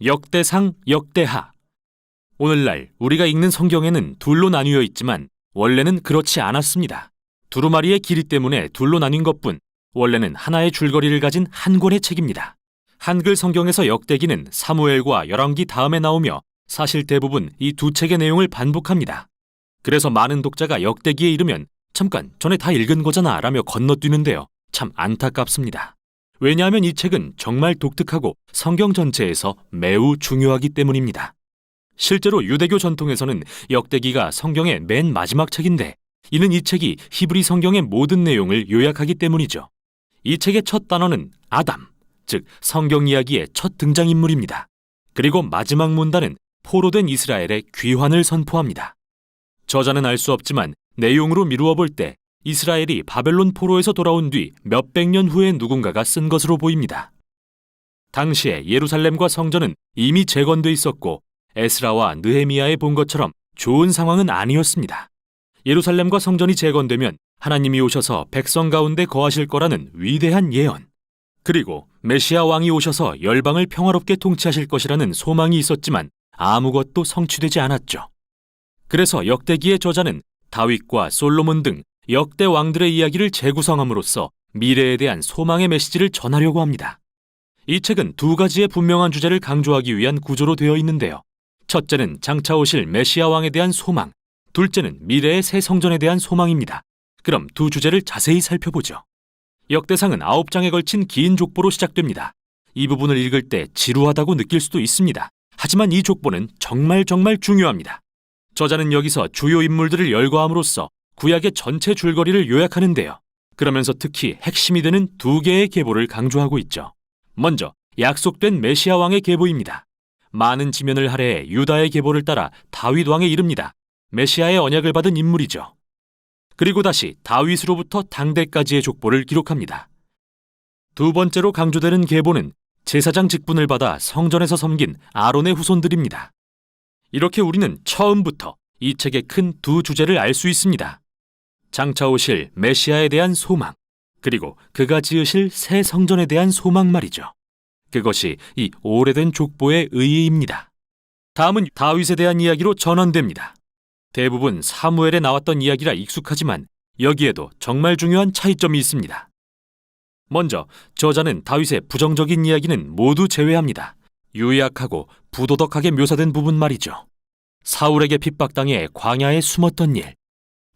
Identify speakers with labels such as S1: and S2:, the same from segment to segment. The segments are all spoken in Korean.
S1: 역대상, 역대하. 오늘날 우리가 읽는 성경에는 둘로 나뉘어 있지만 원래는 그렇지 않았습니다. 두루마리의 길이 때문에 둘로 나뉜 것뿐 원래는 하나의 줄거리를 가진 한 권의 책입니다. 한글 성경에서 역대기는 사무엘과 열왕기 다음에 나오며 사실 대부분 이 두 책의 내용을 반복합니다. 그래서 많은 독자가 역대기에 이르면 잠깐 전에 다 읽은 거잖아 라며 건너뛰는데요. 참 안타깝습니다. 왜냐하면 이 책은 정말 독특하고 성경 전체에서 매우 중요하기 때문입니다. 실제로 유대교 전통에서는 역대기가 성경의 맨 마지막 책인데 이는 이 책이 히브리 성경의 모든 내용을 요약하기 때문이죠. 이 책의 첫 단어는 아담, 즉 성경 이야기의 첫 등장인물입니다. 그리고 마지막 문단은 포로된 이스라엘의 귀환을 선포합니다. 저자는 알 수 없지만 내용으로 미루어 볼 때 이스라엘이 바벨론 포로에서 돌아온 뒤 몇백 년 후에 누군가가 쓴 것으로 보입니다. 당시에 예루살렘과 성전은 이미 재건돼 있었고 에스라와 느헤미야에 본 것처럼 좋은 상황은 아니었습니다. 예루살렘과 성전이 재건되면 하나님이 오셔서 백성 가운데 거하실 거라는 위대한 예언, 그리고 메시아 왕이 오셔서 열방을 평화롭게 통치하실 것이라는 소망이 있었지만 아무것도 성취되지 않았죠. 그래서 역대기의 저자는 다윗과 솔로몬 등 역대 왕들의 이야기를 재구성함으로써 미래에 대한 소망의 메시지를 전하려고 합니다. 이 책은 두 가지의 분명한 주제를 강조하기 위한 구조로 되어 있는데요. 첫째는 장차 오실 메시아 왕에 대한 소망, 둘째는 미래의 새 성전에 대한 소망입니다. 그럼 두 주제를 자세히 살펴보죠. 역대상은 9장에 걸친 긴 족보로 시작됩니다. 이 부분을 읽을 때 지루하다고 느낄 수도 있습니다. 하지만 이 족보는 정말 중요합니다. 저자는 여기서 주요 인물들을 열거함으로써 구약의 전체 줄거리를 요약하는데요. 그러면서 특히 핵심이 되는 두 개의 계보를 강조하고 있죠. 먼저 약속된 메시아 왕의 계보입니다. 많은 지면을 할애해 유다의 계보를 따라 다윗 왕에 이릅니다. 메시아의 언약을 받은 인물이죠. 그리고 다시 다윗으로부터 당대까지의 족보를 기록합니다. 두 번째로 강조되는 계보는 제사장 직분을 받아 성전에서 섬긴 아론의 후손들입니다. 이렇게 우리는 처음부터 이 책의 큰 두 주제를 알 수 있습니다. 장차 오실 메시아에 대한 소망, 그리고 그가 지으실 새 성전에 대한 소망 말이죠. 그것이 이 오래된 족보의 의의입니다. 다음은 다윗에 대한 이야기로 전환됩니다. 대부분 사무엘에 나왔던 이야기라 익숙하지만 여기에도 정말 중요한 차이점이 있습니다. 먼저 저자는 다윗의 부정적인 이야기는 모두 제외합니다. 유약하고 부도덕하게 묘사된 부분 말이죠. 사울에게 핍박당해 광야에 숨었던 일,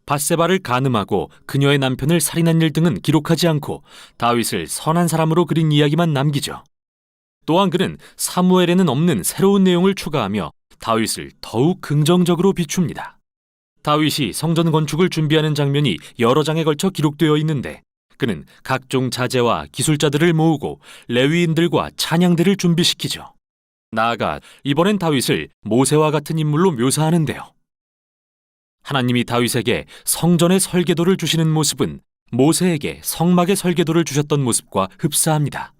S1: 밧세바를 간음하고 그녀의 남편을 살인한 일 등은 기록하지 않고 다윗을 선한 사람으로 그린 이야기만 남기죠. 또한 그는 사무엘에는 없는 새로운 내용을 추가하며 다윗을 더욱 긍정적으로 비춥니다. 다윗이 성전 건축을 준비하는 장면이 여러 장에 걸쳐 기록되어 있는데 그는 각종 자재와 기술자들을 모으고 레위인들과 찬양대를 준비시키죠. 나아가 이번엔 다윗을 모세와 같은 인물로 묘사하는데요. 하나님이 다윗에게 성전의 설계도를 주시는 모습은 모세에게 성막의 설계도를 주셨던 모습과 흡사합니다.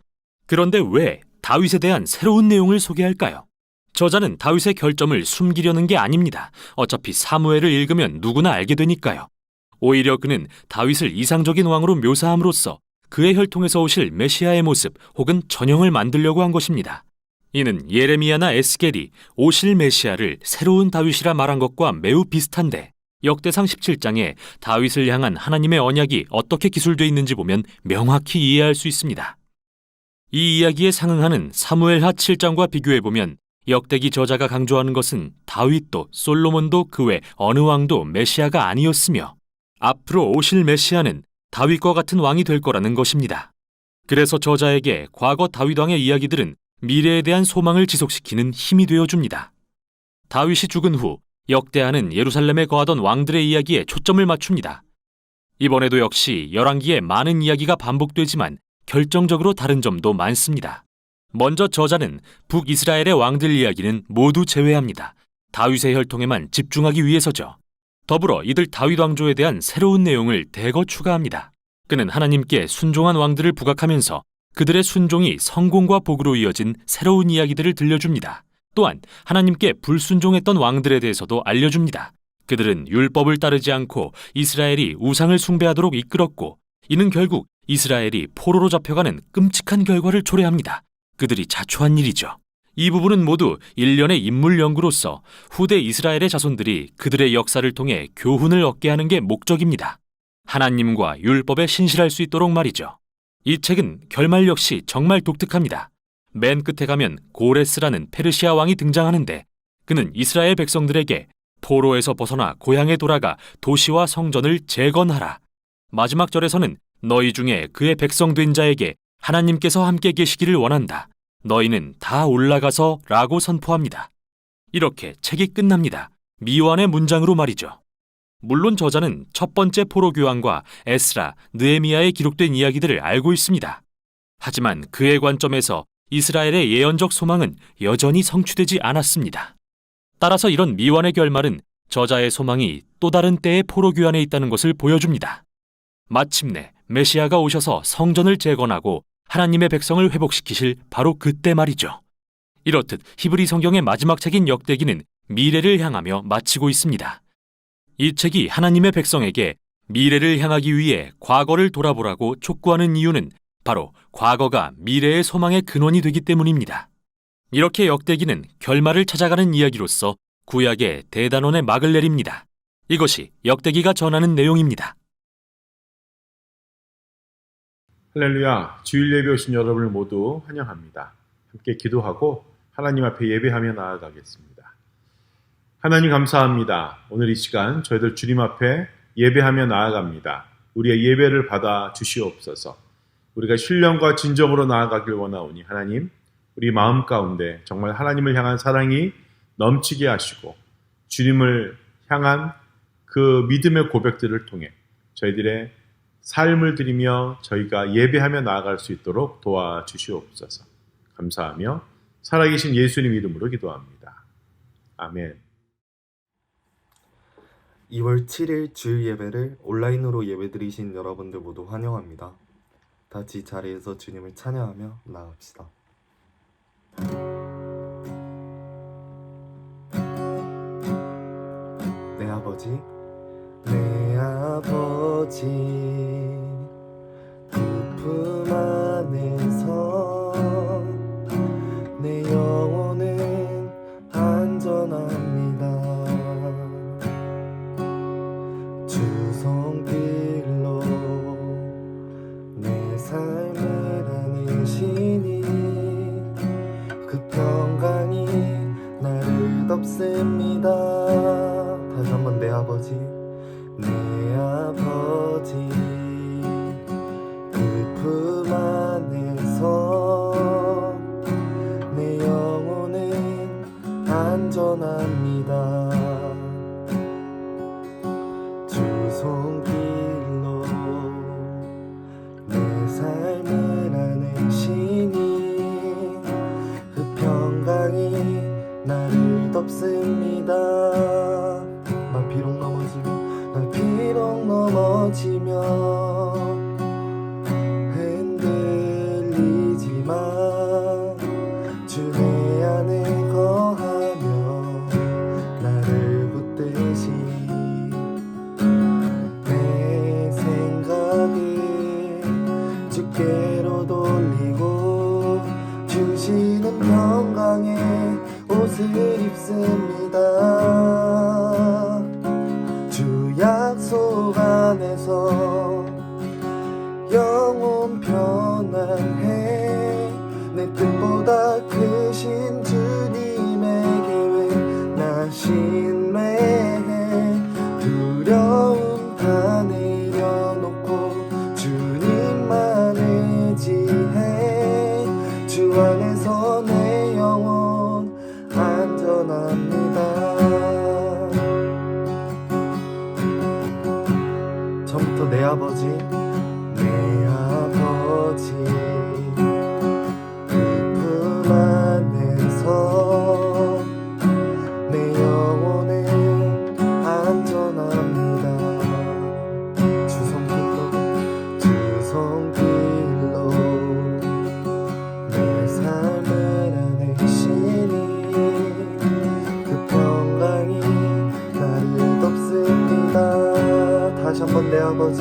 S1: 그런데 왜 다윗에 대한 새로운 내용을 소개할까요? 저자는 다윗의 결점을 숨기려는 게 아닙니다. 어차피 사무엘을 읽으면 누구나 알게 되니까요. 오히려 그는 다윗을 이상적인 왕으로 묘사함으로써 그의 혈통에서 오실 메시아의 모습 혹은 전형을 만들려고 한 것입니다. 이는 예레미야나 에스겔이 오실 메시아를 새로운 다윗이라 말한 것과 매우 비슷한데 역대상 17장에 다윗을 향한 하나님의 언약이 어떻게 기술되어 있는지 보면 명확히 이해할 수 있습니다. 이 이야기에 상응하는 사무엘하 7장과 비교해보면 역대기 저자가 강조하는 것은 다윗도 솔로몬도 그 외 어느 왕도 메시아가 아니었으며 앞으로 오실 메시아는 다윗과 같은 왕이 될 거라는 것입니다. 그래서 저자에게 과거 다윗 왕의 이야기들은 미래에 대한 소망을 지속시키는 힘이 되어줍니다. 다윗이 죽은 후 역대하는 예루살렘에 거하던 왕들의 이야기에 초점을 맞춥니다. 이번에도 역시 열왕기에 많은 이야기가 반복되지만 결정적으로 다른 점도 많습니다. 먼저 저자는 북이스라엘의 왕들 이야기는 모두 제외합니다. 다윗의 혈통에만 집중하기 위해서죠. 더불어 이들 다윗 왕조에 대한 새로운 내용을 대거 추가합니다. 그는 하나님께 순종한 왕들을 부각하면서 그들의 순종이 성공과 복으로 이어진 새로운 이야기들을 들려줍니다. 또한 하나님께 불순종했던 왕들에 대해서도 알려줍니다. 그들은 율법을 따르지 않고 이스라엘이 우상을 숭배하도록 이끌었고 이는 결국 이스라엘이 포로로 잡혀가는 끔찍한 결과를 초래합니다. 그들이 자초한 일이죠. 이 부분은 모두 일련의 인물 연구로서 후대 이스라엘의 자손들이 그들의 역사를 통해 교훈을 얻게 하는 게 목적입니다. 하나님과 율법에 신실할 수 있도록 말이죠. 이 책은 결말 역시 정말 독특합니다. 맨 끝에 가면 고레스라는 페르시아 왕이 등장하는데 그는 이스라엘 백성들에게 포로에서 벗어나 고향에 돌아가 도시와 성전을 재건하라. 마지막 절에서는 너희 중에 그의 백성 된 자에게 하나님께서 함께 계시기를 원한다. 너희는 다 올라가서 라고 선포합니다. 이렇게 책이 끝납니다. 미완의 문장으로 말이죠. 물론 저자는 첫 번째 포로 교환과 에스라, 느헤미야에 기록된 이야기들을 알고 있습니다. 하지만 그의 관점에서 이스라엘의 예언적 소망은 여전히 성취되지 않았습니다. 따라서 이런 미완의 결말은 저자의 소망이 또 다른 때의 포로 교환에 있다는 것을 보여줍니다. 마침내 메시아가 오셔서 성전을 재건하고 하나님의 백성을 회복시키실 바로 그때 말이죠. 이렇듯 히브리 성경의 마지막 책인 역대기는 미래를 향하며 마치고 있습니다. 이 책이 하나님의 백성에게 미래를 향하기 위해 과거를 돌아보라고 촉구하는 이유는 바로 과거가 미래의 소망의 근원이 되기 때문입니다. 이렇게 역대기는 결말을 찾아가는 이야기로서 구약의 대단원의 막을 내립니다. 이것이 역대기가 전하는 내용입니다.
S2: 할렐루야, 주일 예배 오신 여러분을 모두 환영합니다. 함께 기도하고 하나님 앞에 예배하며 나아가겠습니다. 하나님 감사합니다. 오늘 이 시간 저희들 주님 앞에 예배하며 나아갑니다. 우리의 예배를 받아 주시옵소서. 우리가 신령과 진정으로 나아가길 원하오니 하나님, 우리 마음 가운데 정말 하나님을 향한 사랑이 넘치게 하시고 주님을 향한 그 믿음의 고백들을 통해 저희들의 삶을 드리며 저희가 예배하며 나아갈 수 있도록 도와주시옵소서. 감사하며 살아계신 예수님 이름으로 기도합니다. 아멘.
S3: 2월 7일 주일 예배를 온라인으로 예배드리신 여러분들 모두 환영합니다. 다 같이 자리에서 주님을 찬양하며 나아갑시다. 내 아버지, 내 아버지, 그 품 안에서 내 영혼은 안전합니다. 주 손길로 내 삶을 안으시니 그 평강이 나를 덮습니다. 다시 한번 내 아버지, 내 아버지, 그 품 안에서 내 영혼은 안전합니다. 주 손길로 내 삶을 안으시니 그 평강이 나를 덮습니다. 난 비록 넘어지며 흔들리지만 주 내 안에 거하며 나를 붙드시 내 생각을 주께로 돌리고 주시는 평강의 옷을 입습니다. 주 약속 안에서 영혼 편안해. 내 뜻보다 크신 주님의 계획 나 신뢰해. 두려움 다 내려놓고 주님만 의지해. 주 안에서 내 영혼 안전합니다. 처음부터 내 아버지, 내 아버지, 그 품 안에서 내 영혼은 안전합니다. 주 손길로 내 삶을 안으시니 그 평강이 나를 덮습니다. 다시 한번 내 아버지,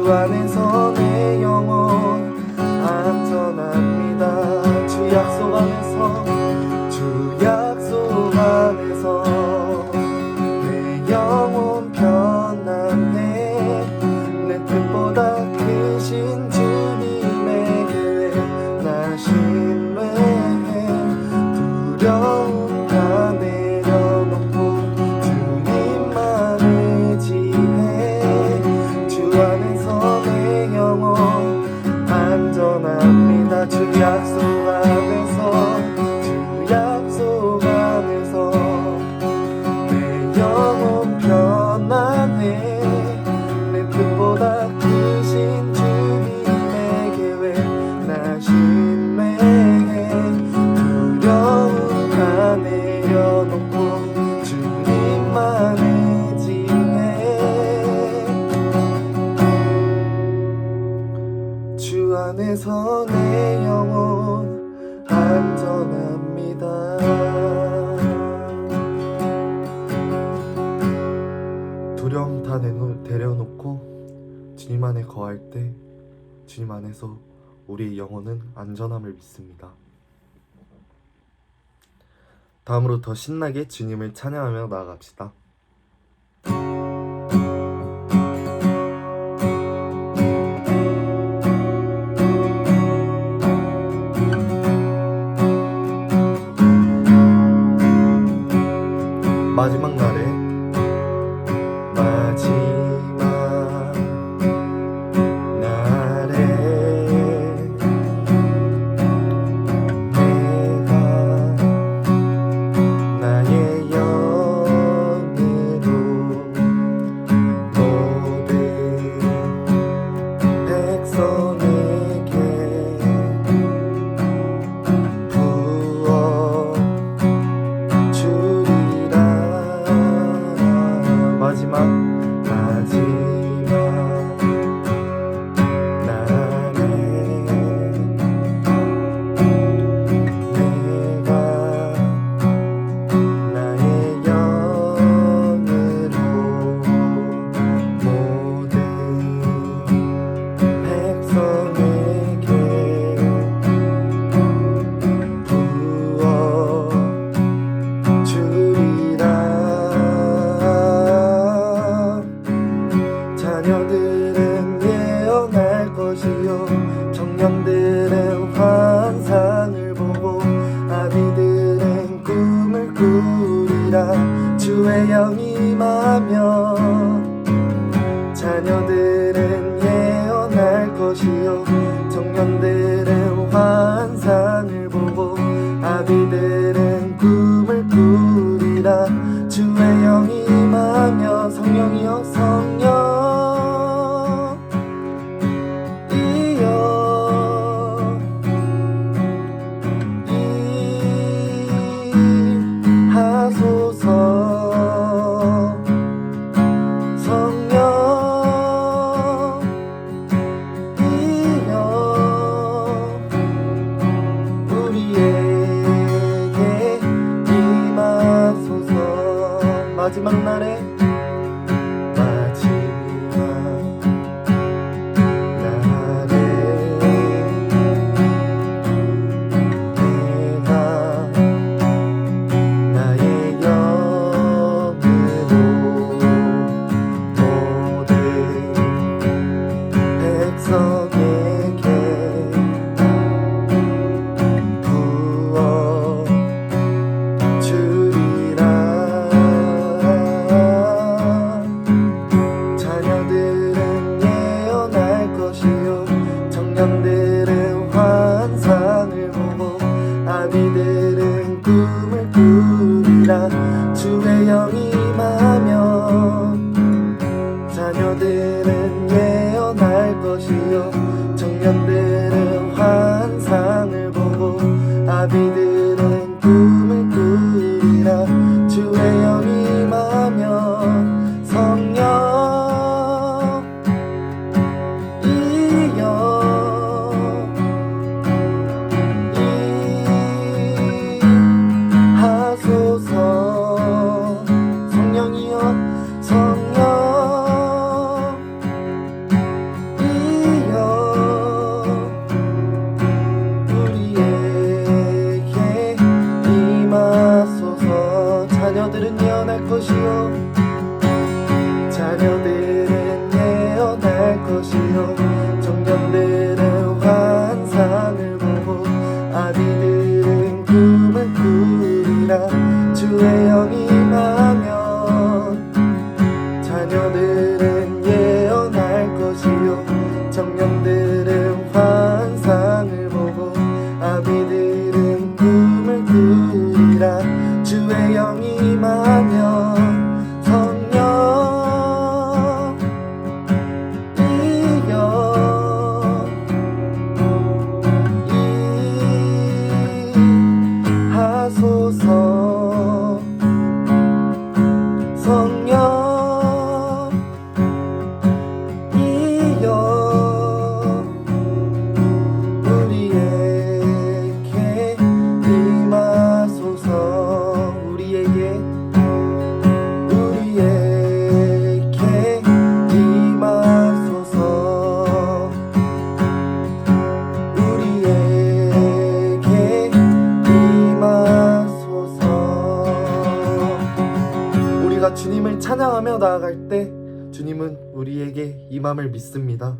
S3: 주 안에서 내 영혼 안전합니다. 주 약속 안에서 주 약속 안에서 내 영혼 편안해. 내 뜻보다 크신 주님의 계획 나 신뢰해. 두려움 다 내려놓고 주님만 의지해. 주 안에서 내 영혼 안전합니다. 주 약속 안에서 주 약속 안에서 내 영혼 편안해. 내 뜻보다 크신 주님의 계획 나 신뢰해. 두려움 다 내려놓고 주님만 의지해. 주 안에서 내 영혼 안전합니다. 두려움 다 내려놓고 주님 안에 거할 때 주님 안에서 우리의 영혼은 안전함을 믿습니다. 다음으로 더 신나게 주님을 찬양하며 나아갑시다. 마지막 날에 마지막 날에 내가 나의 영으로 모든 백성에게 부어 주리라. 마지막 날에 내가 나의 영으로 모든 백성에게 부어 주리라. 자녀들은 예언할 것이요 청년들은 환상을 보고 아비들은 꿈을 꾸리라. 주의 영이 임하면 자녀들은 예언할 것이요 청년들은 환상을 보고 아비들은 꿈을 꾸리라. 주의 영이 임하며 성령이여 하소서. 성령 이여 우리에게 임하소서. 마지막 날에 청년들은 환상을 보고 아비들은 꿈을 꾸리라. 주의 영이 임하면 자녀들은 예언할 것이요 청년들은 환상을 보고 아비들은 꿈을 꾸리라. 주의 영이 임하면 성령 성령이여 성령 것이요 청년들은 환상을 보고 아비들은 꿈을 꾸리라. 주의 영이 임하면 자녀들은 예언할 것이요 청년들은 환상을 보고 아비들은 꿈을 꾸리라. 주의 영이 임하면 성령 이여 하소서. 성령 이여 우리에게 임하소서. 우리에게 임하소서. 우리에게 임하소서. 우리가 주님을 찬양하며 나아갈 때 주님은 우리에게 임함을 믿습니다.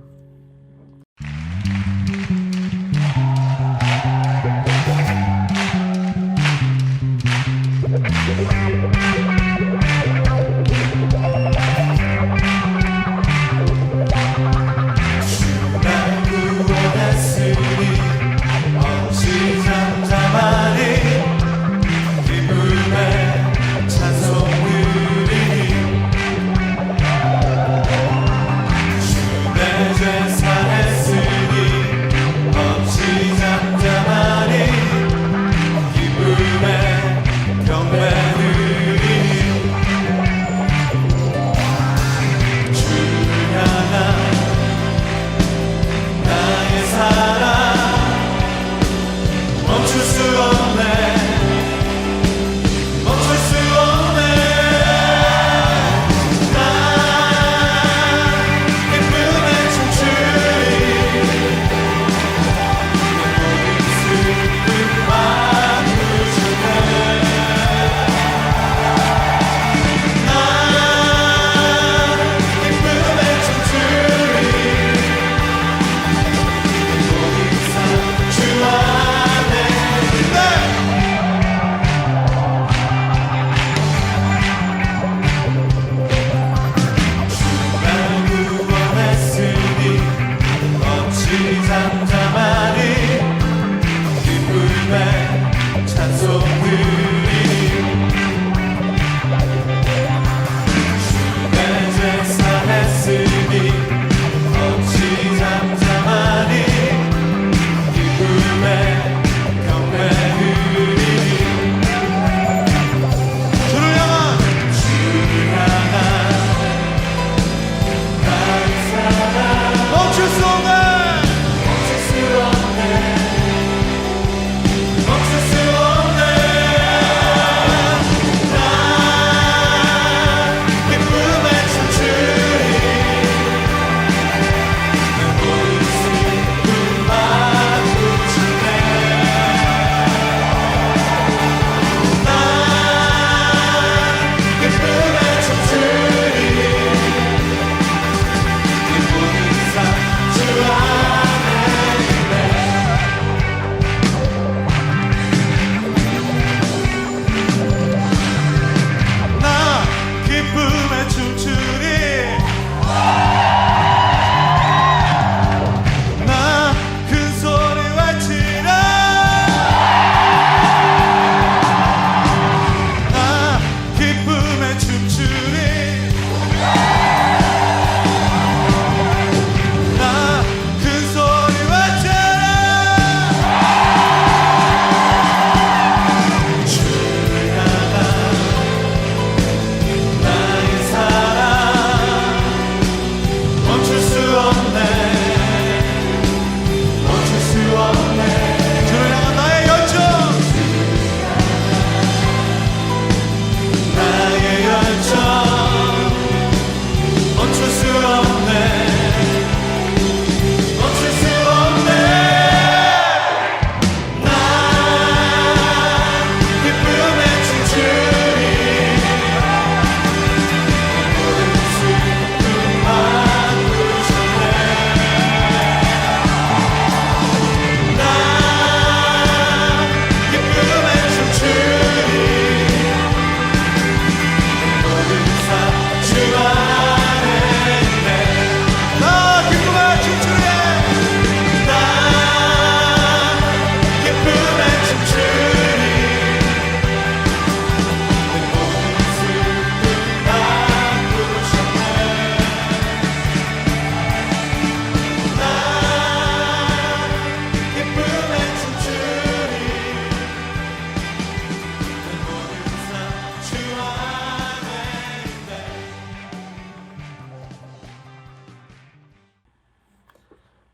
S4: 찬송 드리니 주 내 죄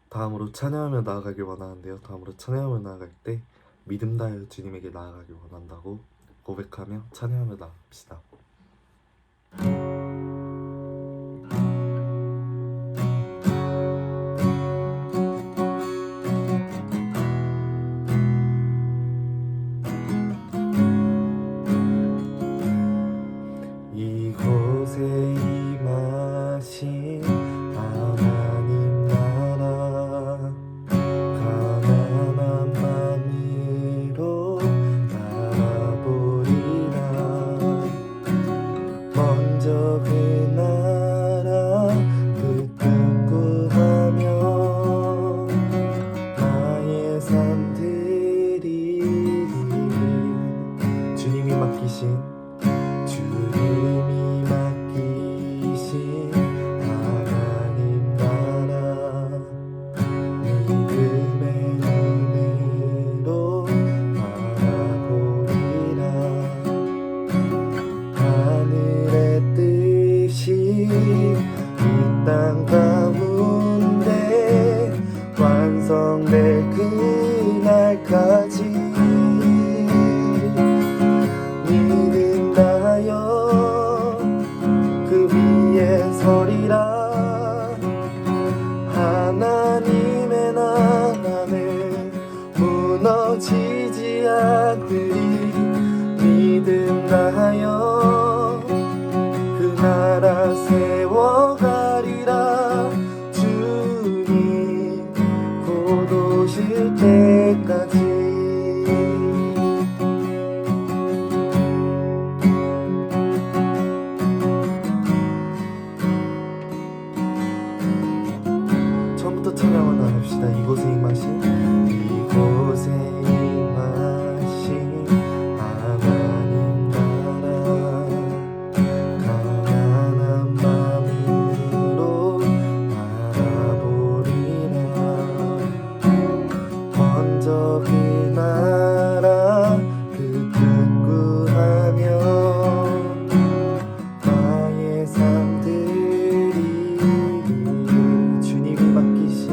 S3: 다음으로 찬양하며 나아가길 원하는데요. 다음으로 찬양하며 나아갈 때 믿음 다하여 주님에게 나아가길 원한다고 고백하며 찬양하며 나갑시다. 이곳에 임하신 하나님 나라 가난한 마음으로 바라보리라. 먼저 그 나라 그 뜻 구하며 나의 삶 드리리. 주님이 맡기신 하나님 나라 믿음의 눈으로 바라보리라. 하늘의 뜻이 이 땅 가운데 완성될 그날까지 믿음 다하여 그 위에 서리라. 하나님의 나라는 무너지지 않으리. 믿음 다하여 그 나라 세워가리라. 주님 곧 오실 때까지. 처음부터 찬양을 나눕시다. 이곳에 임하신 하나님 나라 가난한 마음으로 바라보리라. 먼저 그 나라 그 뜻 구하며 나의 삶 드리리. 주님이 맡기신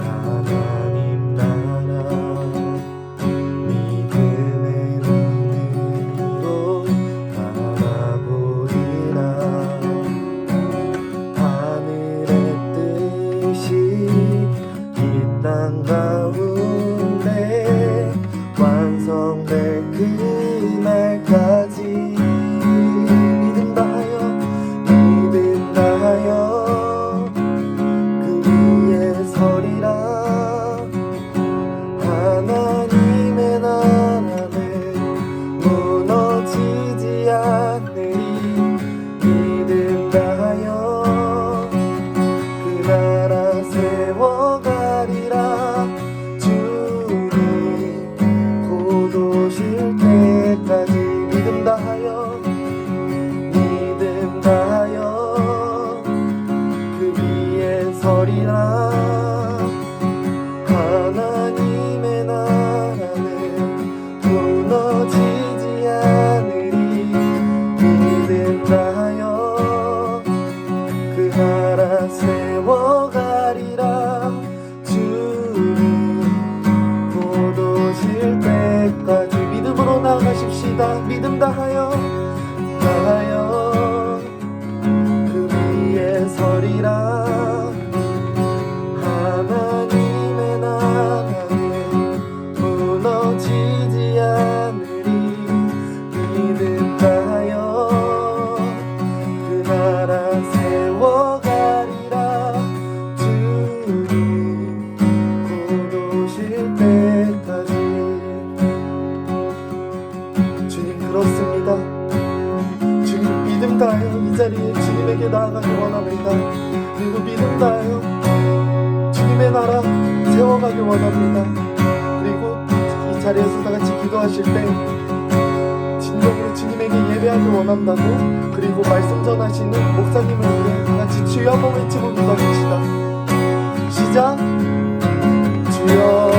S3: 하나님 나라 믿음의 눈으로 바라보리라. 하늘의 뜻이 이 땅 가운데 완성될 그날까지 믿음 다하여 그 위에 서리라. 하나님의 나라는 무너지지 않으리. 믿음 다하여 그 나라 세워가리라. 주님 곧 오실 때까지 믿음 다하여 그 위에 서리라. 하나님의 나라는 무너지지 않으리. 믿음 다하여 그 나라 세워가리라. 주님 곧 오실 때까지 믿음으로 나가십시다. 믿음 다하여 그 위에 서리라. 하나님의 나라는 무너지지 않으리. 믿음 다하여 그 나라 세워가리라. 주님 곧 오실 때까지. 주님 그렇습니다. 주님 믿음 다하여 이 자리에 주님에게 나아가길 원합니다. 그리고 믿음 다하여 주님의 나라 세워가길 원합니다. 그리고 이 자리에서 다 같이 기도하실 때 진정으로 주님에게 예배하길 원한다고, 그리고 말씀 전하시는 목사님을 위해 다 같이 주여 한번 외치고 기도합시다. 시작. 주여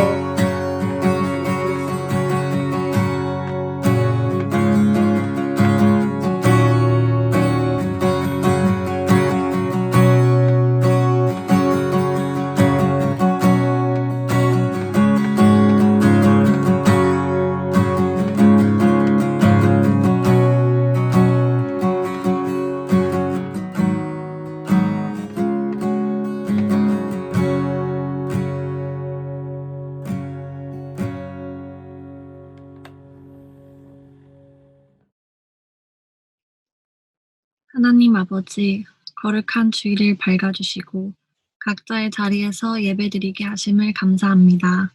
S4: 아버지, 거룩한 주일을 밝아주시고 각자의 자리에서 예배드리게 하심을 감사합니다.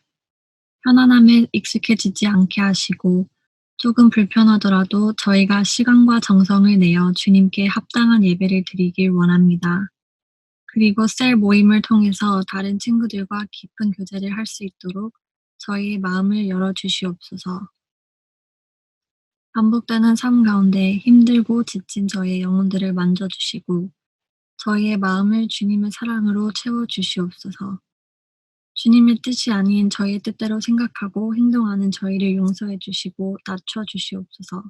S4: 편안함에 익숙해지지 않게 하시고 조금 불편하더라도 저희가 시간과 정성을 내어 주님께 합당한 예배를 드리길 원합니다. 그리고 셀 모임을 통해서 다른 친구들과 깊은 교제를 할 수 있도록 저희의 마음을 열어주시옵소서. 반복되는 삶 가운데 힘들고 지친 저희의 영혼들을 만져주시고 저희의 마음을 주님의 사랑으로 채워주시옵소서. 주님의 뜻이 아닌 저희의 뜻대로 생각하고 행동하는 저희를 용서해 주시고 낮춰주시옵소서.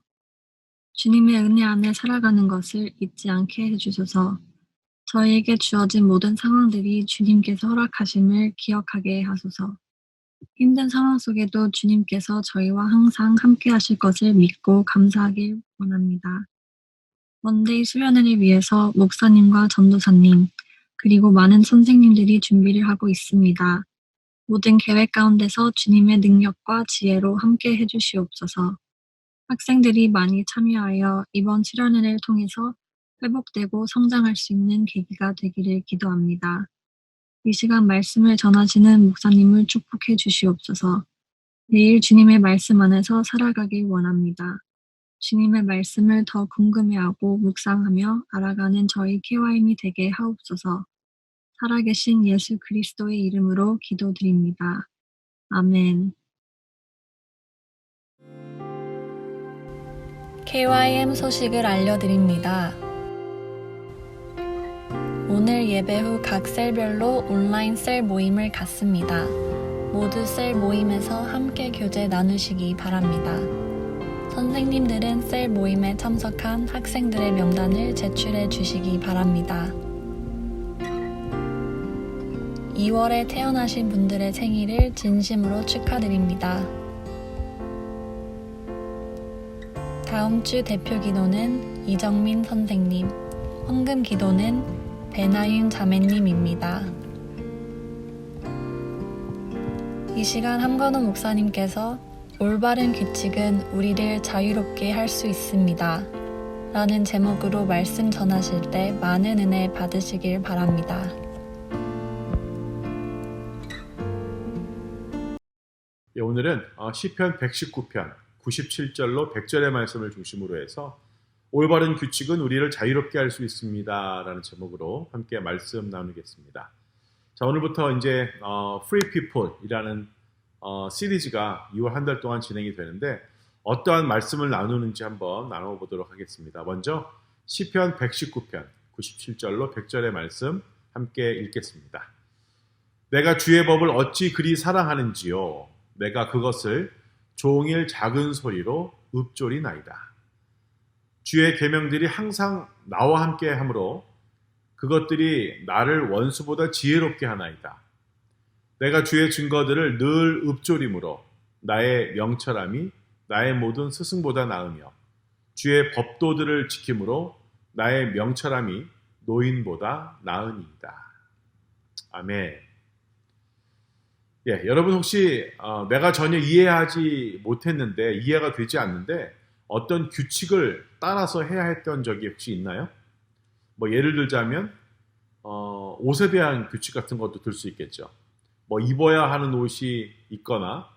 S4: 주님의 은혜 안에 살아가는 것을 잊지 않게 해주소서. 저희에게 주어진 모든 상황들이 주님께서 허락하심을 기억하게 하소서. 힘든 상황 속에도 주님께서 저희와 항상 함께 하실 것을 믿고 감사하길 원합니다. 먼데이 수련회를 위해서 목사님과 전도사님, 그리고 많은 선생님들이 준비를 하고 있습니다. 모든 계획 가운데서 주님의 능력과 지혜로 함께 해주시옵소서. 학생들이 많이 참여하여 이번 수련회를 통해서 회복되고 성장할 수 있는 계기가 되기를 기도합니다. 이 시간 말씀을 전하시는 목사님을 축복해 주시옵소서. 매일 주님의 말씀 안에서 살아가길 원합니다. 주님의 말씀을 더 궁금해하고 묵상하며 알아가는 저희 KYM이 되게 하옵소서. 살아계신 예수 그리스도의 이름으로 기도드립니다. 아멘.
S5: KYM 소식을 알려드립니다. 오늘 예배 후 각 셀별로 온라인 셀 모임을 갖습니다. 모두 셀 모임에서 함께 교제 나누시기 바랍니다. 선생님들은 셀 모임에 참석한 학생들의 명단을 제출해 주시기 바랍니다. 2월에 태어나신 분들의 생일을 진심으로 축하드립니다. 다음 주 대표 기도는 이정민 선생님, 헌금 기도는 배나윤 자매님입니다. 이 시간 함건우 목사님께서 올바른 규칙은 우리를 자유롭게 할 수 있습니다. 라는 제목으로 말씀 전하실 때 많은 은혜 받으시길 바랍니다.
S2: 예, 오늘은 시편 119편 97절로 100절의 말씀을 중심으로 해서 올바른 규칙은 우리를 자유롭게 할 수 있습니다. 라는 제목으로 함께 말씀 나누겠습니다. 자, 오늘부터 이제 Free People이라는 시리즈가 2월 한 달 동안 진행이 되는데 어떠한 말씀을 나누는지 한번 나눠보도록 하겠습니다. 먼저 시편 119편 97절로 100절의 말씀 함께 읽겠습니다. 내가 주의 법을 어찌 그리 사랑하는지요. 내가 그것을 종일 작은 소리로 읊조리나이다. 주의 계명들이 항상 나와 함께 하므로 그것들이 나를 원수보다 지혜롭게 하나이다. 내가 주의 증거들을 늘 읊조림으로 나의 명철함이 나의 모든 스승보다 나으며 주의 법도들을 지킴으로 나의 명철함이 노인보다 나으니이다. 아멘. 예, 여러분 혹시 내가 전혀 이해하지 못했는데 이해가 되지 않는데 어떤 규칙을 따라서 해야 했던 적이 혹시 있나요? 뭐 예를 들자면 옷에 대한 규칙 같은 것도 들 수 있겠죠. 뭐 입어야 하는 옷이 있거나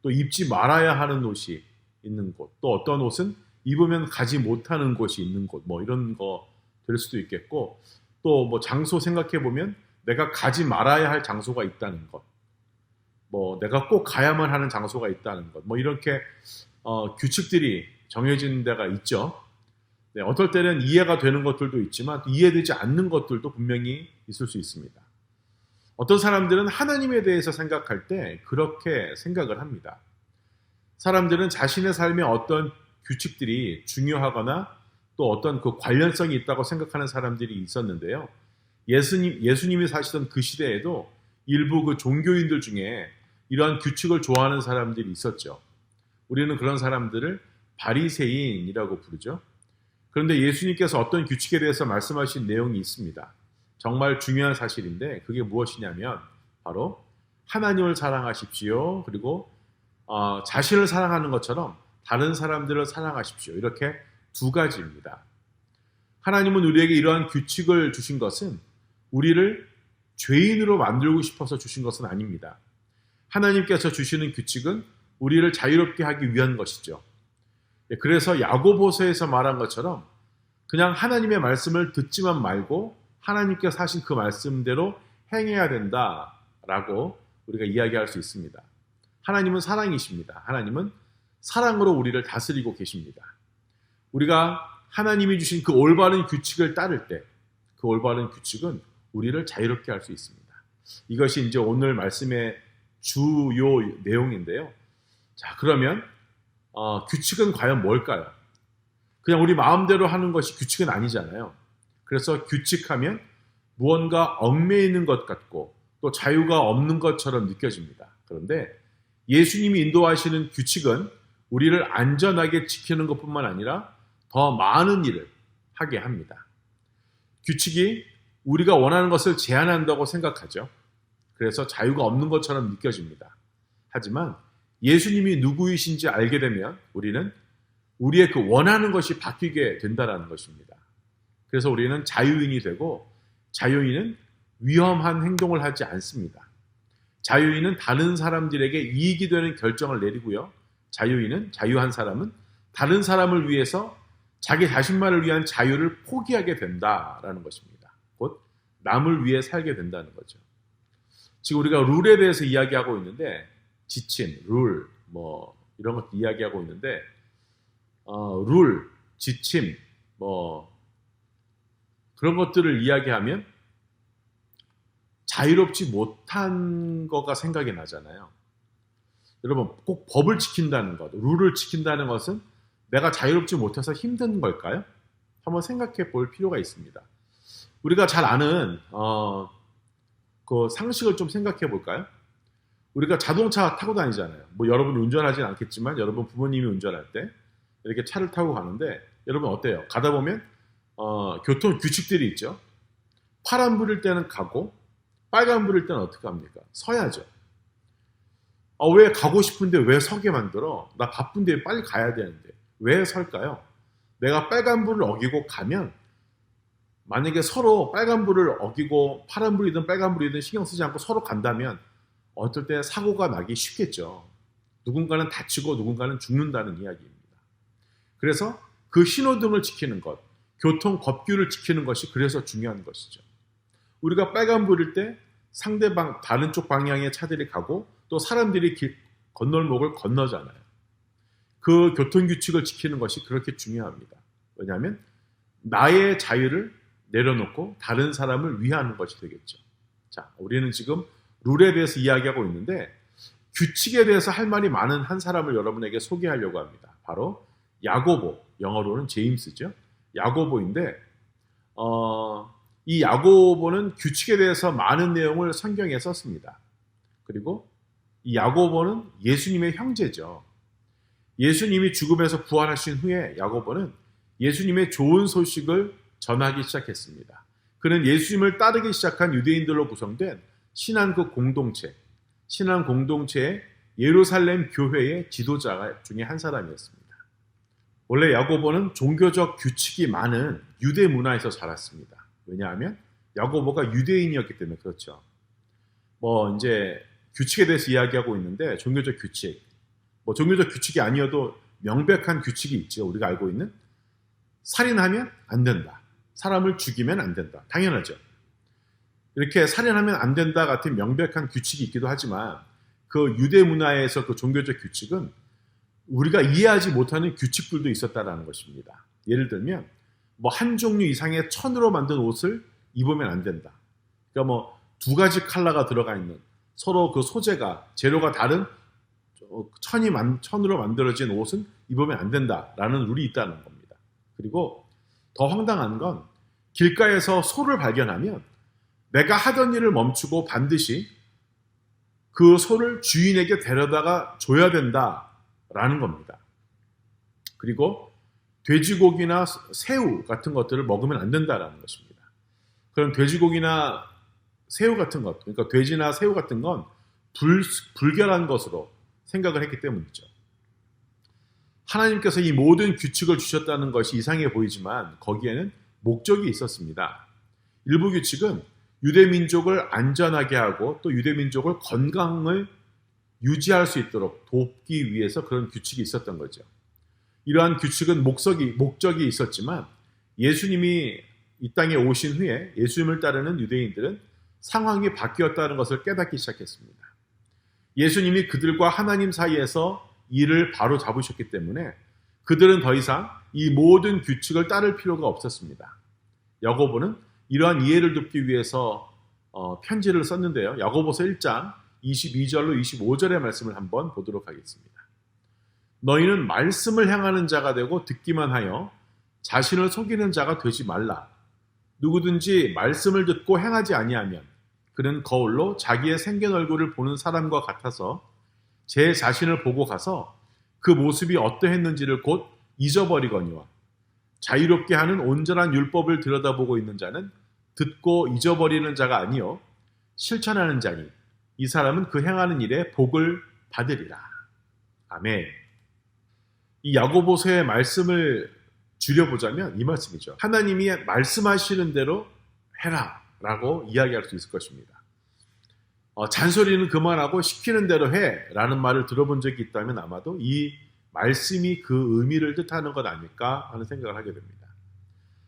S2: 또 입지 말아야 하는 옷이 있는 곳, 또 어떤 옷은 입으면 가지 못하는 곳이 있는 곳, 뭐 이런 거 될 수도 있겠고, 또 뭐 장소 생각해 보면 내가 가지 말아야 할 장소가 있다는 것, 뭐 내가 꼭 가야만 하는 장소가 있다는 것, 뭐 이렇게 규칙들이 정해진 데가 있죠. 네, 어떨 때는 이해가 되는 것들도 있지만 이해되지 않는 것들도 분명히 있을 수 있습니다. 어떤 사람들은 하나님에 대해서 생각할 때 그렇게 생각을 합니다. 사람들은 자신의 삶에 어떤 규칙들이 중요하거나 또 어떤 그 관련성이 있다고 생각하는 사람들이 있었는데요. 예수님이 사시던 그 시대에도 일부 그 종교인들 중에 이러한 규칙을 좋아하는 사람들이 있었죠. 우리는 그런 사람들을 바리새인이라고 부르죠. 그런데 예수님께서 어떤 규칙에 대해서 말씀하신 내용이 있습니다. 정말 중요한 사실인데 그게 무엇이냐면 바로 하나님을 사랑하십시오. 그리고 자신을 사랑하는 것처럼 다른 사람들을 사랑하십시오. 이렇게 두 가지입니다. 하나님은 우리에게 이러한 규칙을 주신 것은 우리를 죄인으로 만들고 싶어서 주신 것은 아닙니다. 하나님께서 주시는 규칙은 우리를 자유롭게 하기 위한 것이죠. 그래서 야고보서에서 말한 것처럼 그냥 하나님의 말씀을 듣지만 말고 하나님께서 하신 그 말씀대로 행해야 된다라고 우리가 이야기할 수 있습니다. 하나님은 사랑이십니다. 하나님은 사랑으로 우리를 다스리고 계십니다. 우리가 하나님이 주신 그 올바른 규칙을 따를 때 그 올바른 규칙은 우리를 자유롭게 할 수 있습니다. 이것이 이제 오늘 말씀의 주요 내용인데요. 자, 그러면 규칙은 과연 뭘까요? 그냥 우리 마음대로 하는 것이 규칙은 아니잖아요. 그래서 규칙하면 무언가 얽매여 있는 것 같고 또 자유가 없는 것처럼 느껴집니다. 그런데 예수님이 인도하시는 규칙은 우리를 안전하게 지키는 것뿐만 아니라 더 많은 일을 하게 합니다. 규칙이 우리가 원하는 것을 제한한다고 생각하죠. 그래서 자유가 없는 것처럼 느껴집니다. 하지만 예수님이 누구이신지 알게 되면 우리는 우리의 그 원하는 것이 바뀌게 된다는 것입니다. 그래서 우리는 자유인이 되고 자유인은 위험한 행동을 하지 않습니다. 자유인은 다른 사람들에게 이익이 되는 결정을 내리고요. 자유한 사람은 다른 사람을 위해서 자기 자신만을 위한 자유를 포기하게 된다라는 것입니다. 곧 남을 위해 살게 된다는 거죠. 지금 우리가 룰에 대해서 이야기하고 있는데 지침, 룰, 이런 것도 이야기하고 있는데 룰, 지침, 그런 것들을 이야기하면 자유롭지 못한 거가 생각이 나잖아요. 여러분, 꼭 법을 지킨다는 것, 룰을 지킨다는 것은 내가 자유롭지 못해서 힘든 걸까요? 한번 생각해 볼 필요가 있습니다. 우리가 잘 아는 그 상식을 좀 생각해 볼까요? 우리가 자동차 타고 다니잖아요. 여러분이 운전하진 않겠지만 여러분 부모님이 운전할 때 이렇게 차를 타고 가는데 여러분 어때요? 가다 보면 교통 규칙들이 있죠. 파란 불일 때는 가고 빨간 불일 때는 어떻게 합니까? 서야죠. 왜 가고 싶은데 왜 서게 만들어? 나 바쁜데 빨리 가야 되는데 왜 설까요? 내가 빨간불을 어기고 가면 만약에 서로 빨간불을 어기고 파란불이든 빨간불이든 신경 쓰지 않고 서로 간다면 어떨 때 사고가 나기 쉽겠죠. 누군가는 다치고 누군가는 죽는다는 이야기입니다. 그래서 그 신호등을 지키는 것, 교통 법규를 지키는 것이 그래서 중요한 것이죠. 우리가 빨간불일 때 상대방 다른 쪽 방향의 차들이 가고 또 사람들이 건널목을 건너잖아요. 그 교통규칙을 지키는 것이 그렇게 중요합니다. 왜냐하면 나의 자유를 내려놓고 다른 사람을 위하는 것이 되겠죠. 자, 우리는 지금 룰에 대해서 이야기하고 있는데 규칙에 대해서 할 말이 많은 한 사람을 여러분에게 소개하려고 합니다. 바로 야고보, 영어로는 제임스죠. 야고보인데 이 야고보는 규칙에 대해서 많은 내용을 성경에 썼습니다. 그리고 이 야고보는 예수님의 형제죠. 예수님이 죽음에서 부활하신 후에 야고보는 예수님의 좋은 소식을 전하기 시작했습니다. 그는 예수님을 따르기 시작한 유대인들로 구성된 신앙국 공동체, 신앙 공동체의 예루살렘 교회의 지도자 중에 한 사람이었습니다. 원래 야고보는 종교적 규칙이 많은 유대 문화에서 자랐습니다. 왜냐하면 야고보가 유대인이었기 때문에 그렇죠. 이제 규칙에 대해서 이야기하고 있는데 종교적 규칙, 종교적 규칙이 아니어도 명백한 규칙이 있죠. 우리가 알고 있는 살인하면 안 된다. 사람을 죽이면 안 된다. 당연하죠. 이렇게 살인하면 안 된다 같은 명백한 규칙이 있기도 하지만 그 유대 문화에서 그 종교적 규칙은 우리가 이해하지 못하는 규칙들도 있었다라는 것입니다. 예를 들면 한 종류 이상의 천으로 만든 옷을 입으면 안 된다. 그러니까 두 가지 컬러가 들어가 있는 서로 그 소재가 재료가 다른 천으로 만들어진 옷은 입으면 안 된다라는 룰이 있다는 겁니다. 그리고 더 황당한 건 길가에서 소를 발견하면 내가 하던 일을 멈추고 반드시 그 소를 주인에게 데려다가 줘야 된다라는 겁니다. 그리고 돼지고기나 새우 같은 것들을 먹으면 안 된다라는 것입니다. 그럼 돼지고기나 새우 같은 것, 그러니까 돼지나 새우 같은 건 불결한 것으로 생각을 했기 때문이죠. 하나님께서 이 모든 규칙을 주셨다는 것이 이상해 보이지만 거기에는 목적이 있었습니다. 일부 규칙은 유대민족을 안전하게 하고 또 유대민족을 건강을 유지할 수 있도록 돕기 위해서 그런 규칙이 있었던 거죠. 이러한 규칙은 목적이 있었지만 예수님이 이 땅에 오신 후에 예수님을 따르는 유대인들은 상황이 바뀌었다는 것을 깨닫기 시작했습니다. 예수님이 그들과 하나님 사이에서 일을 바로 잡으셨기 때문에 그들은 더 이상 이 모든 규칙을 따를 필요가 없었습니다. 야고보는 이러한 이해를 돕기 위해서 편지를 썼는데요. 야고보서 1장 22절로 25절의 말씀을 한번 보도록 하겠습니다. 너희는 말씀을 행하는 자가 되고 듣기만 하여 자신을 속이는 자가 되지 말라. 누구든지 말씀을 듣고 행하지 아니하면 그는 거울로 자기의 생긴 얼굴을 보는 사람과 같아서 제 자신을 보고 가서 그 모습이 어떠했는지를 곧 잊어버리거니와 자유롭게 하는 온전한 율법을 들여다보고 있는 자는 듣고 잊어버리는 자가 아니요 실천하는 자니 이 사람은 그 행하는 일에 복을 받으리라. 아멘. 이 야고보서의 말씀을 줄여보자면 이 말씀이죠. 하나님이 말씀하시는 대로 해라 라고 이야기할 수 있을 것입니다. 잔소리는 그만하고 시키는 대로 해 라는 말을 들어본 적이 있다면 아마도 이 말씀이 그 의미를 뜻하는 것 아닐까 하는 생각을 하게 됩니다.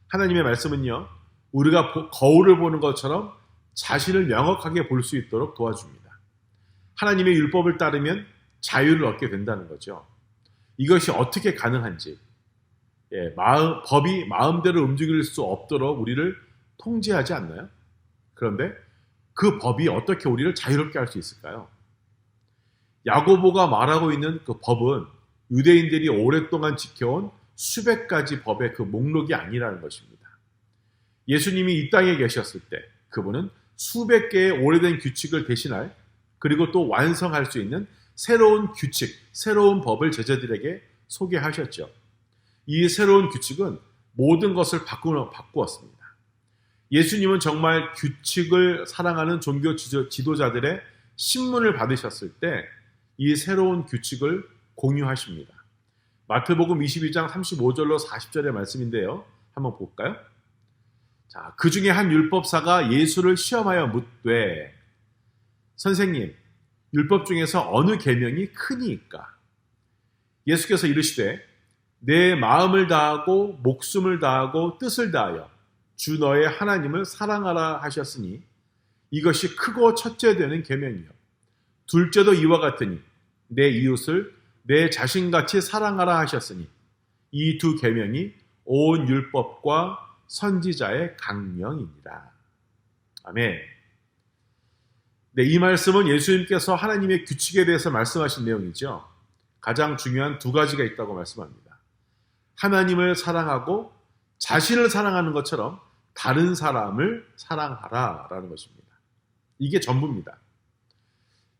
S2: 하나님의 말씀은요, 우리가 거울을 보는 것처럼 자신을 명확하게 볼 수 있도록 도와줍니다. 하나님의 율법을 따르면 자유를 얻게 된다는 거죠. 이것이 어떻게 가능한지, 법이 마음대로 움직일 수 없도록 우리를 통제하지 않나요? 그런데 그 법이 어떻게 우리를 자유롭게 할 수 있을까요? 야고보가 말하고 있는 그 법은 유대인들이 오랫동안 지켜온 수백 가지 법의 그 목록이 아니라는 것입니다. 예수님이 이 땅에 계셨을 때 그분은 수백 개의 오래된 규칙을 대신할 그리고 또 완성할 수 있는 새로운 규칙, 새로운 법을 제자들에게 소개하셨죠. 이 새로운 규칙은 모든 것을 바꾸었습니다. 예수님은 정말 규칙을 사랑하는 종교 지도자들의 신문을 받으셨을 때 이 새로운 규칙을 공유하십니다. 마태복음 22장 35절로 40절의 말씀인데요. 한번 볼까요? 자, 그 중에 한 율법사가 예수를 시험하여 묻되 선생님, 율법 중에서 어느 계명이 크니까? 예수께서 이르시되 내 마음을 다하고 목숨을 다하고 뜻을 다하여 주 너의 하나님을 사랑하라 하셨으니 이것이 크고 첫째 되는 계명이요. 둘째도 이와 같으니 내 이웃을 내 자신같이 사랑하라 하셨으니 이 두 계명이 온 율법과 선지자의 강령이니라. 아멘. 네, 이 말씀은 예수님께서 하나님의 규칙에 대해서 말씀하신 내용이죠. 가장 중요한 두 가지가 있다고 말씀합니다. 하나님을 사랑하고 자신을 사랑하는 것처럼 다른 사람을 사랑하라 라는 것입니다. 이게 전부입니다.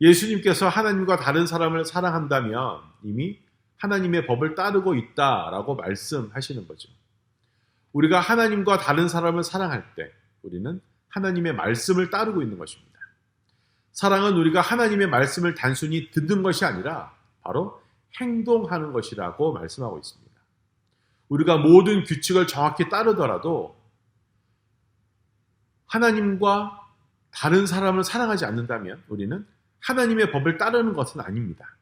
S2: 예수님께서 하나님과 다른 사람을 사랑한다면 이미 하나님의 법을 따르고 있다라고 말씀하시는 거죠. 우리가 하나님과 다른 사람을 사랑할 때 우리는 하나님의 말씀을 따르고 있는 것입니다. 사랑은 우리가 하나님의 말씀을 단순히 듣는 것이 아니라 바로 행동하는 것이라고 말씀하고 있습니다. 우리가 모든 규칙을 정확히 따르더라도 하나님과 다른 사람을 사랑하지 않는다면 우리는 하나님의 법을 따르는 것은 아닙니다.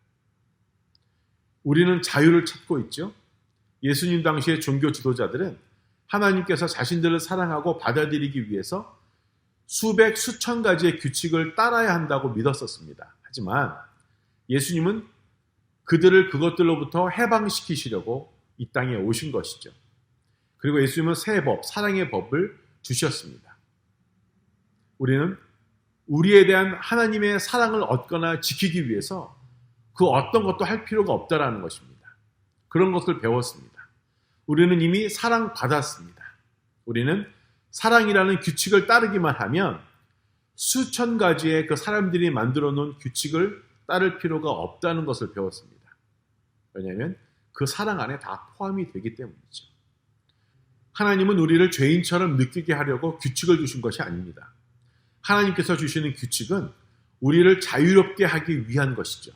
S2: 우리는 자유를 찾고 있죠. 예수님 당시의 종교 지도자들은 하나님께서 자신들을 사랑하고 받아들이기 위해서 수백, 수천 가지의 규칙을 따라야 한다고 믿었었습니다. 하지만 예수님은 그들을 그것들로부터 해방시키시려고 이 땅에 오신 것이죠. 그리고 예수님은 새 법, 사랑의 법을 주셨습니다. 우리는 우리에 대한 하나님의 사랑을 얻거나 지키기 위해서 그 어떤 것도 할 필요가 없다라는 것입니다. 그런 것을 배웠습니다. 우리는 이미 사랑받았습니다. 우리는 사랑이라는 규칙을 따르기만 하면 수천 가지의 그 사람들이 만들어 놓은 규칙을 따를 필요가 없다는 것을 배웠습니다. 왜냐하면 그 사랑 안에 다 포함이 되기 때문이죠. 하나님은 우리를 죄인처럼 느끼게 하려고 규칙을 주신 것이 아닙니다. 하나님께서 주시는 규칙은 우리를 자유롭게 하기 위한 것이죠.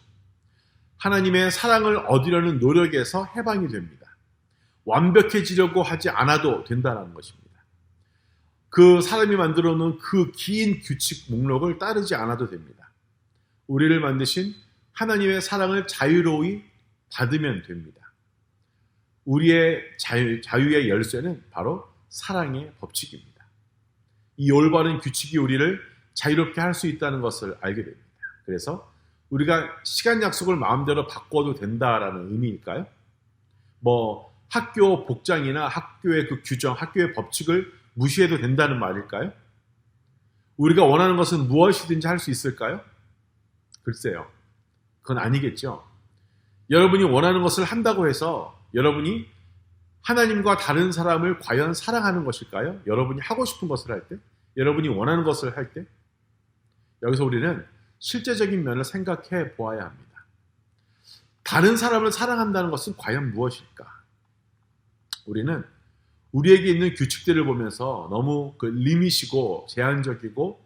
S2: 하나님의 사랑을 얻으려는 노력에서 해방이 됩니다. 완벽해지려고 하지 않아도 된다는 것입니다. 그 사람이 만들어 놓은 그 긴 규칙 목록을 따르지 않아도 됩니다. 우리를 만드신 하나님의 사랑을 자유로이 받으면 됩니다. 우리의 자유의 열쇠는 바로 사랑의 법칙입니다. 이 올바른 규칙이 우리를 자유롭게 할 수 있다는 것을 알게 됩니다. 그래서 우리가 시간 약속을 마음대로 바꿔도 된다라는 의미일까요? 학교 복장이나 학교의 그 규정, 학교의 법칙을 무시해도 된다는 말일까요? 우리가 원하는 것은 무엇이든지 할 수 있을까요? 글쎄요. 그건 아니겠죠. 여러분이 원하는 것을 한다고 해서 여러분이 하나님과 다른 사람을 과연 사랑하는 것일까요? 여러분이 하고 싶은 것을 할 때? 여러분이 원하는 것을 할 때? 여기서 우리는 실제적인 면을 생각해 보아야 합니다. 다른 사람을 사랑한다는 것은 과연 무엇일까? 우리는 우리에게 있는 규칙들을 보면서 너무 리밋이고 제한적이고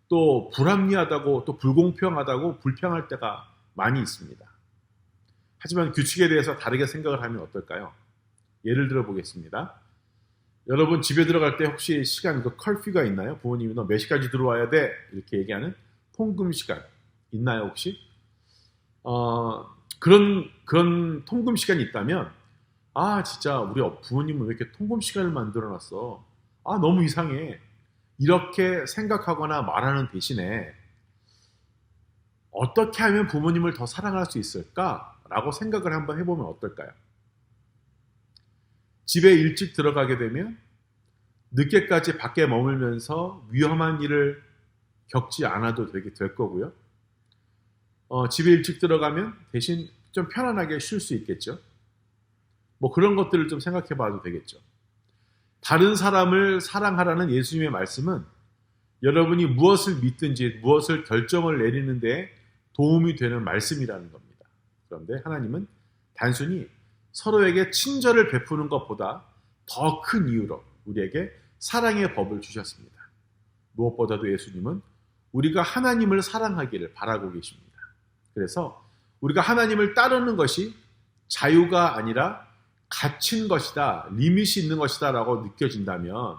S2: 또 불합리하다고 또 불공평하다고 불평할 때가 많이 있습니다. 하지만 규칙에 대해서 다르게 생각을 하면 어떨까요? 예를 들어 보겠습니다. 여러분 집에 들어갈 때 혹시 시간 컬퓨가 있나요? 부모님이 너 몇 시까지 들어와야 돼? 이렇게 얘기하는 통금 시간 있나요 혹시? 그런 통금 시간이 있다면 진짜 우리 부모님은 왜 이렇게 통금 시간을 만들어놨어? 너무 이상해. 이렇게 생각하거나 말하는 대신에 어떻게 하면 부모님을 더 사랑할 수 있을까라고 생각을 한번 해보면 어떨까요? 집에 일찍 들어가게 되면 늦게까지 밖에 머물면서 위험한 일을 겪지 않아도 될 거고요. 집에 일찍 들어가면 대신 좀 편안하게 쉴 수 있겠죠. 그런 것들을 좀 생각해 봐도 되겠죠. 다른 사람을 사랑하라는 예수님의 말씀은 여러분이 무엇을 믿든지 무엇을 결정을 내리는 데 도움이 되는 말씀이라는 겁니다. 그런데 하나님은 단순히 서로에게 친절을 베푸는 것보다 더 큰 이유로 우리에게 사랑의 법을 주셨습니다. 무엇보다도 예수님은 우리가 하나님을 사랑하기를 바라고 계십니다. 그래서 우리가 하나님을 따르는 것이 자유가 아니라 갇힌 것이다, 리밋이 있는 것이다 라고 느껴진다면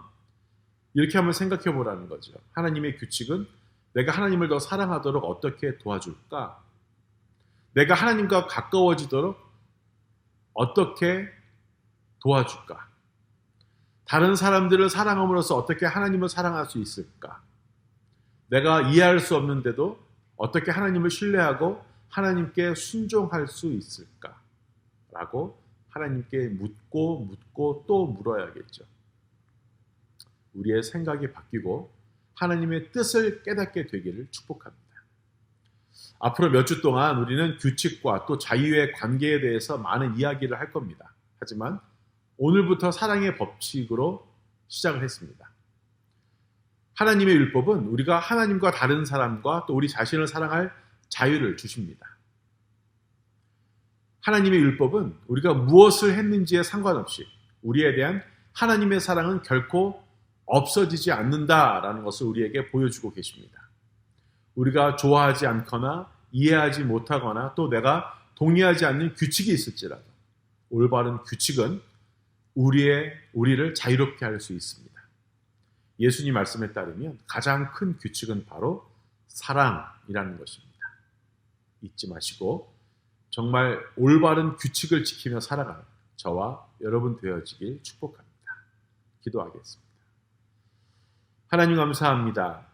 S2: 이렇게 한번 생각해 보라는 거죠. 하나님의 규칙은 내가 하나님을 더 사랑하도록 어떻게 도와줄까? 내가 하나님과 가까워지도록 어떻게 도와줄까? 다른 사람들을 사랑함으로써 어떻게 하나님을 사랑할 수 있을까? 내가 이해할 수 없는데도 어떻게 하나님을 신뢰하고 하나님께 순종할 수 있을까? 라고 하나님께 묻고 또 물어야겠죠. 우리의 생각이 바뀌고 하나님의 뜻을 깨닫게 되기를 축복합니다. 앞으로 몇 주 동안 우리는 규칙과 또 자유의 관계에 대해서 많은 이야기를 할 겁니다. 하지만 오늘부터 사랑의 법칙으로 시작을 했습니다. 하나님의 율법은 우리가 하나님과 다른 사람과 또 우리 자신을 사랑할 자유를 주십니다. 하나님의 율법은 우리가 무엇을 했는지에 상관없이 우리에 대한 하나님의 사랑은 결코 없어지지 않는다라는 것을 우리에게 보여주고 계십니다. 우리가 좋아하지 않거나 이해하지 못하거나 또 내가 동의하지 않는 규칙이 있을지라도 올바른 규칙은 우리를 자유롭게 할 수 있습니다. 예수님 말씀에 따르면 가장 큰 규칙은 바로 사랑이라는 것입니다. 잊지 마시고 정말 올바른 규칙을 지키며 살아가는 저와 여러분 되어지길 축복합니다. 기도하겠습니다. 하나님 감사합니다.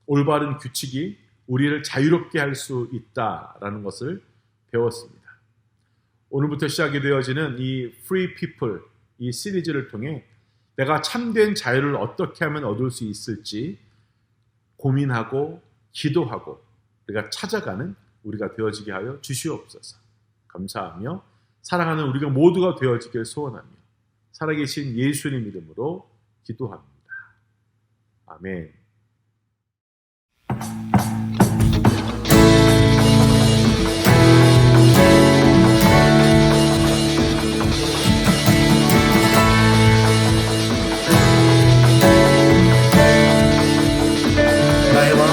S2: 올바른 규칙이 우리를 자유롭게 할 수 있다라는 것을 배웠습니다. 오늘부터 시작이 되어지는 이 Free People 이 시리즈를 통해 내가 참된 자유를 어떻게 하면 얻을 수 있을지 고민하고 기도하고 우리가 찾아가는 우리가 되어지게 하여 주시옵소서. 감사하며 사랑하는 우리가 모두가 되어지길 소원하며 살아계신 예수님 이름으로 기도합니다. 아멘.
S3: 내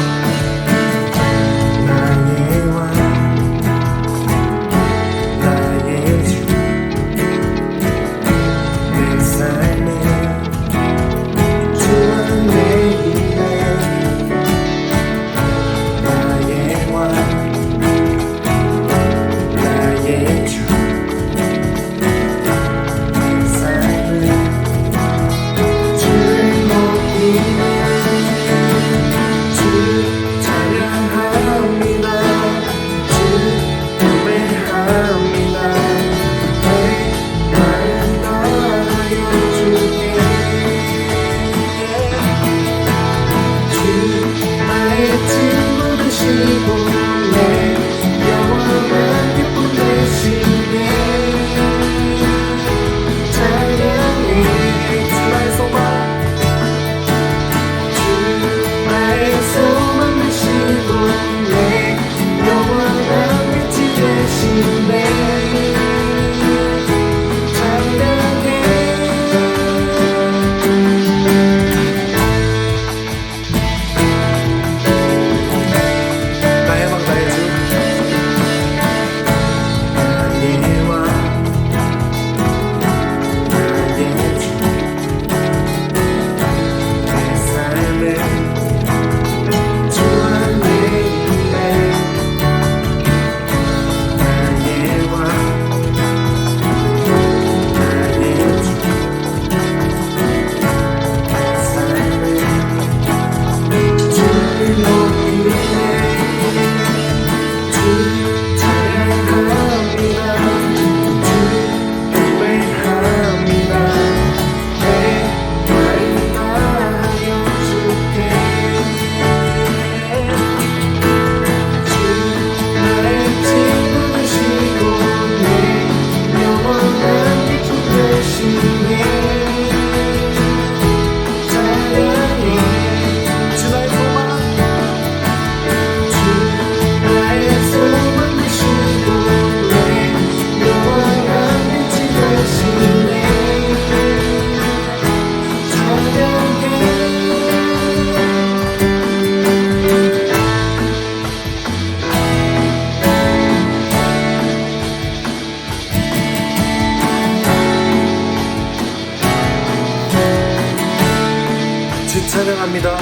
S3: 찬양합니다.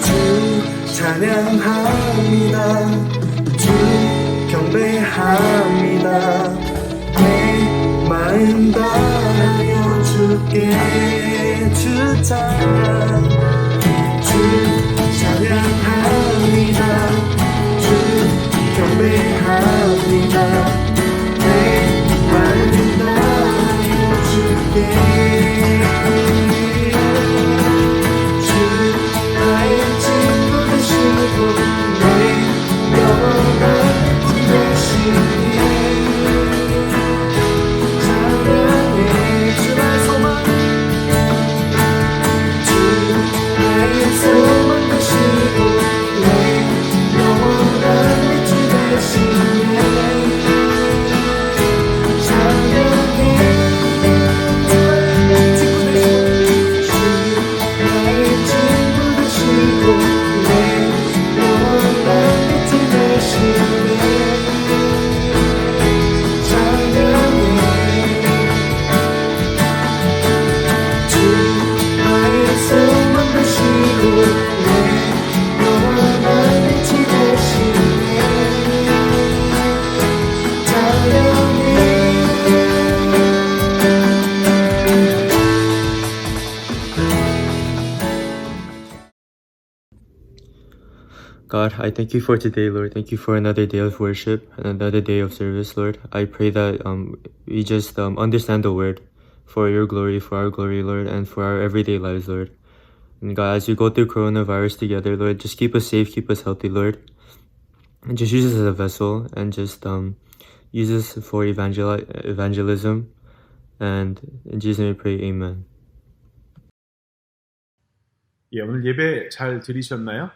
S3: 주 찬양합니다. 주 경배합니다. 내 마음 다하여 주께 주 찬양. 주 찬양합니다. 주 경배합니다. 내 마음 다하여 주께.
S6: God, I thank you for today, Lord. Thank you for another day of worship and another day of service, Lord. I pray that we just understand the word for your glory, for our glory, Lord, and for our everyday lives, Lord. And God, as we go through coronavirus together, Lord, just keep us safe, keep us healthy, Lord. And just use us as a vessel and just use us for evangelism. And in Jesus' name we pray, amen.
S2: 예, 오늘 예배 잘 들으셨나요?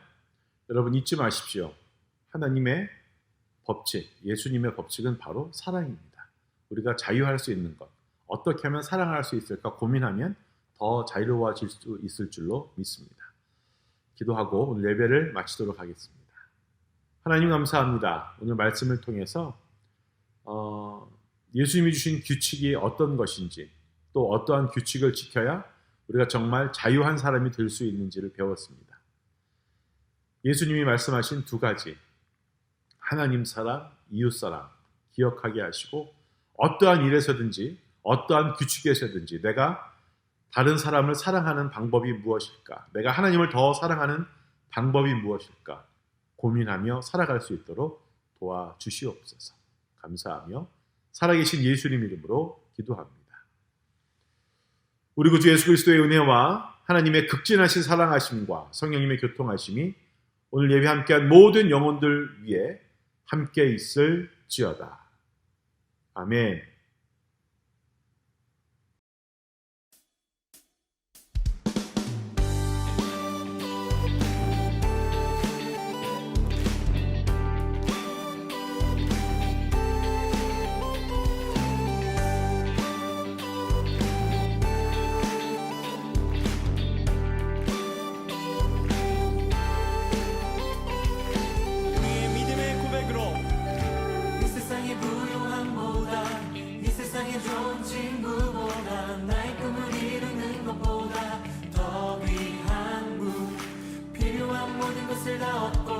S2: 여러분 잊지 마십시오. 하나님의 법칙, 예수님의 법칙은 바로 사랑입니다. 우리가 자유할 수 있는 것, 어떻게 하면 사랑할 수 있을까 고민하면 더 자유로워질 수 있을 줄로 믿습니다. 기도하고 오늘 예배를 마치도록 하겠습니다. 하나님 감사합니다. 오늘 말씀을 통해서 예수님이 주신 규칙이 어떤 것인지, 또 어떠한 규칙을 지켜야 우리가 정말 자유한 사람이 될 수 있는지를 배웠습니다. 예수님이 말씀하신 두 가지, 하나님 사랑, 이웃 사랑 기억하게 하시고, 어떠한 일에서든지 어떠한 규칙에서든지 내가 다른 사람을 사랑하는 방법이 무엇일까, 내가 하나님을 더 사랑하는 방법이 무엇일까 고민하며 살아갈 수 있도록 도와주시옵소서. 감사하며 살아계신 예수님 이름으로 기도합니다. 우리 구주 예수 그리스도의 은혜와 하나님의 극진하신 사랑하심과 성령님의 교통하심이 오늘 예배 함께한 모든 영혼들 위에 함께 있을지어다. 아멘.
S7: 필요한 모든 것을 다 얻고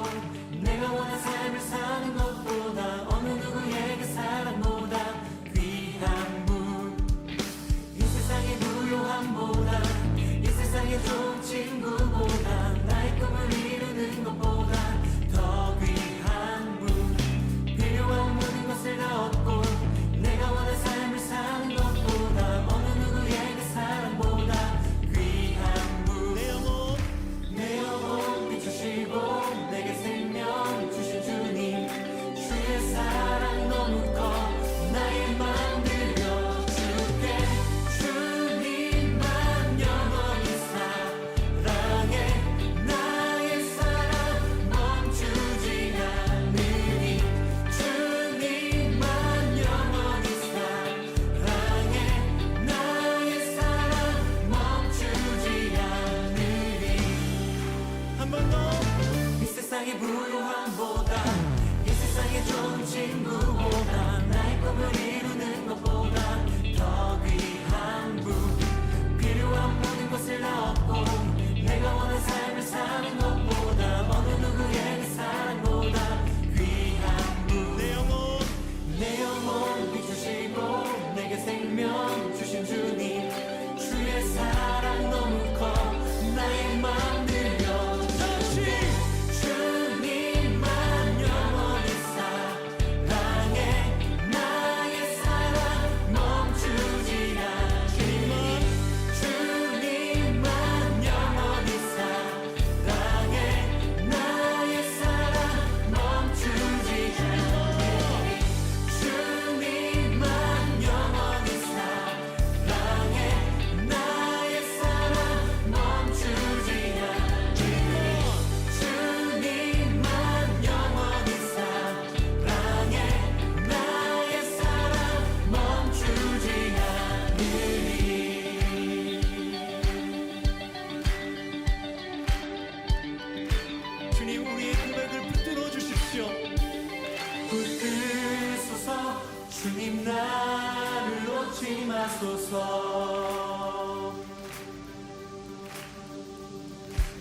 S7: 마소서.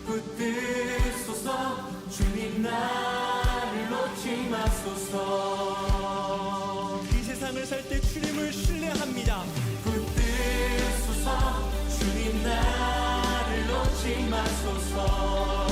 S7: 붙드소서. 주님 나를 놓지 마소서.
S8: 이 세상을 살 때 주님을 신뢰합니다.
S7: 붙드소서. 주님 나를 놓지 마소서.